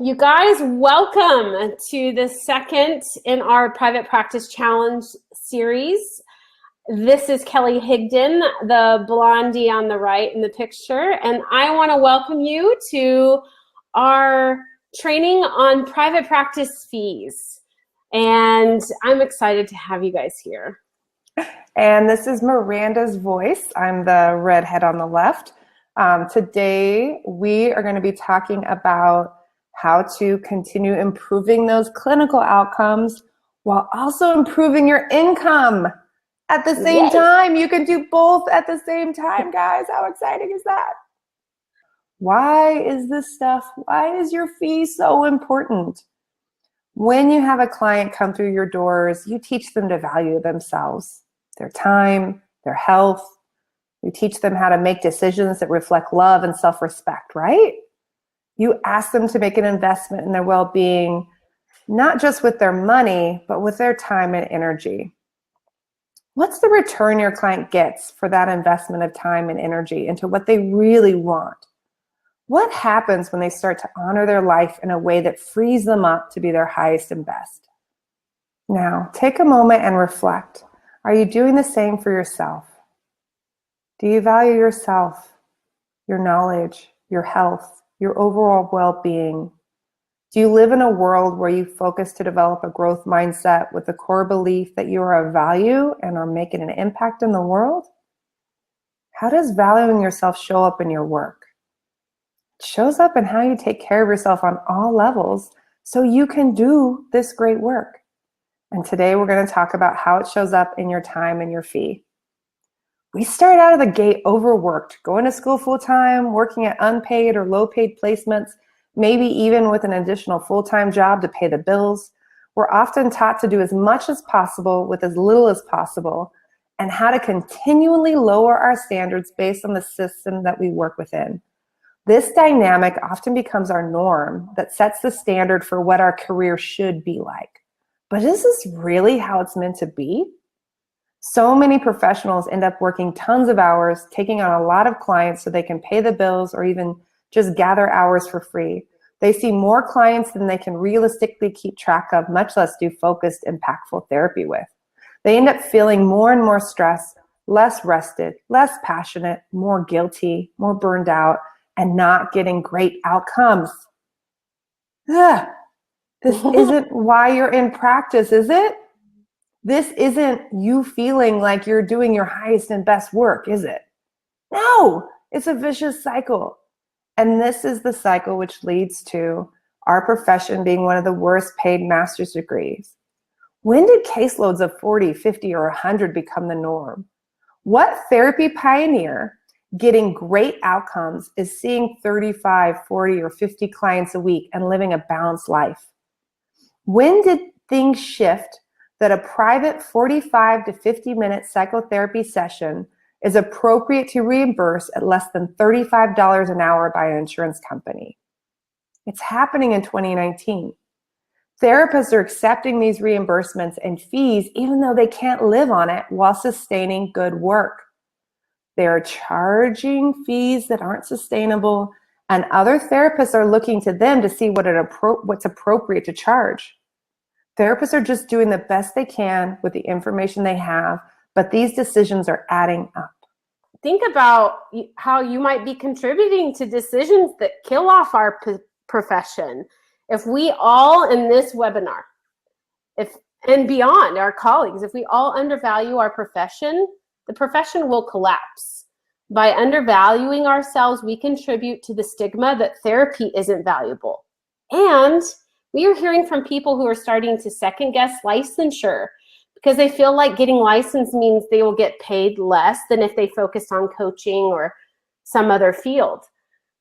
You guys, welcome to the second in our Private Practice Challenge series. This is Kelly Higdon, the blondie on the right in the picture, and I want to welcome you to our training on private practice fees. And I'm excited to have you guys here. And this is Miranda's voice. I'm the redhead on the left. Today, we are going to be talking about how to continue improving those clinical outcomes while also improving your income at the same time. You can do both at the same time, guys. How exciting is that? Why is this stuff, why is your fee so important? When you have a client come through your doors, you teach them to value themselves, their time, their health. You teach them how to make decisions that reflect love and self-respect, right? You ask them to make an investment in their well-being, not just with their money, but with their time and energy. What's the return your client gets for that investment of time and energy into what they really want? What happens when they start to honor their life in a way that frees them up to be their highest and best? Now, take a moment and reflect. Are you doing the same for yourself? Do you value yourself, your knowledge, your health, your overall well-being? Do you live in a world where you focus to develop a growth mindset with the core belief that you are of value and are making an impact in the world? How does valuing yourself show up in your work? It shows up in how you take care of yourself on all levels so you can do this great work. And today we're going to talk about how it shows up in your time and your fee. We start out of the gate overworked, going to school full-time, working at unpaid or low-paid placements, maybe even with an additional full-time job to pay the bills. We're often taught to do as much as possible with as little as possible, and how to continually lower our standards based on the system that we work within. This dynamic often becomes our norm that sets the standard for what our career should be like. But is this really how it's meant to be? So many professionals end up working tons of hours, taking on a lot of clients so they can pay the bills or even just gather hours for free. They see more clients than they can realistically keep track of, much less do focused, impactful therapy with. They end up feeling more and more stressed, less rested, less passionate, more guilty, more burned out, and not getting great outcomes. This isn't why you're in practice, is it? This isn't you feeling like you're doing your highest and best work, is it? No, it's a vicious cycle. And this is the cycle which leads to our profession being one of the worst paid master's degrees. When did caseloads of 40, 50, or 100 become the norm? What therapy pioneer getting great outcomes is seeing 35, 40, or 50 clients a week and living a balanced life? When did things shift that a private 45 to 50-minute psychotherapy session is appropriate to reimburse at less than $35 an hour by an insurance company? It's happening in 2019. Therapists are accepting these reimbursements and fees even though they can't live on it while sustaining good work. They are charging fees that aren't sustainable, and other therapists are looking to them to see what's appropriate to charge. Therapists are just doing the best they can with the information they have, but these decisions are adding up. Think about how you might be contributing to decisions that kill off our profession. If we all in this webinar, and beyond, our colleagues, if we all undervalue our profession, the profession will collapse. By undervaluing ourselves, we contribute to the stigma that therapy isn't valuable. And we are hearing from people who are starting to second guess licensure because they feel like getting licensed means they will get paid less than if they focused on coaching or some other field.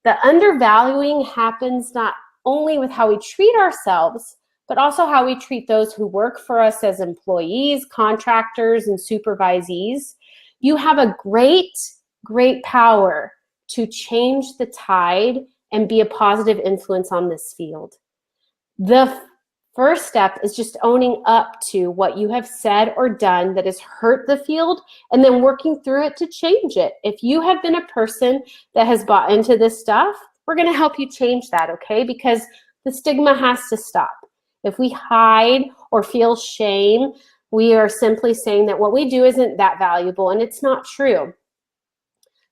The undervaluing happens not only with how we treat ourselves, but also how we treat those who work for us as employees, contractors, and supervisees. You have a great power to change the tide and be a positive influence on this field. The first step is just owning up to what you have said or done that has hurt the field and then working through it to change it. If you have been a person that has bought into this stuff, we're going to help you change that, okay? Because The stigma has to stop. If we hide or feel shame, we are simply saying that what we do isn't that valuable, and it's not true.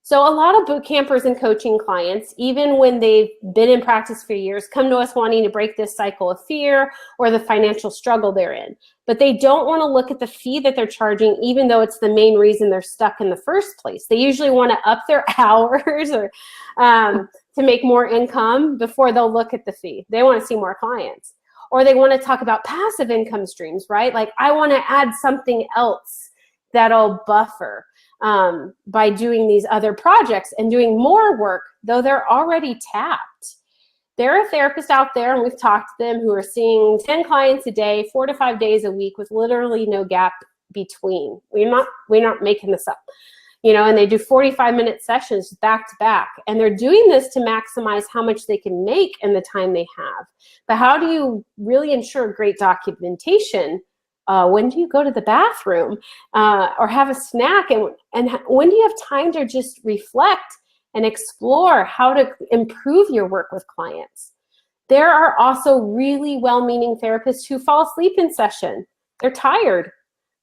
So a lot of boot campers and coaching clients, even when they've been in practice for years, come to us wanting to break this cycle of fear or the financial struggle they're in. But they don't want to look at the fee that they're charging, even though it's the main reason they're stuck in the first place. They usually want to up their hours or to make more income before they'll look at the fee. They want to see more clients. Or they want to talk about passive income streams, right? Like, I want to add something else that'll buffer by doing these other projects and doing more work, though they're already tapped. There are therapists out there, and we've talked to them, who are seeing 10 clients a day, 4 to 5 days a week, with literally no gap between. We're not making this up. And they do 45-minute sessions back to back, and they're doing this to maximize how much they can make in the time they have. But how do you really ensure great documentation? When do you go to the bathroom or have a snack? And when do you have time to just reflect and explore how to improve your work with clients? There are also really well-meaning therapists who fall asleep in session. They're tired.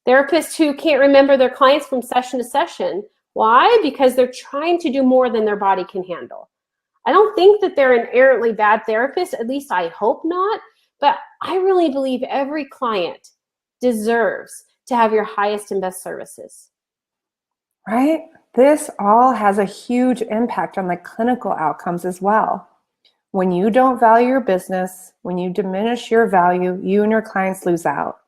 Therapists who can't remember their clients from session to session. Why? Because they're trying to do more than their body can handle. I don't think that they're inherently bad therapists, at least I hope not, but I really believe every client deserves to have your highest and best services. Right? This all has a huge impact on the clinical outcomes as well. When you don't value your business, when you diminish your value, you and your clients lose out.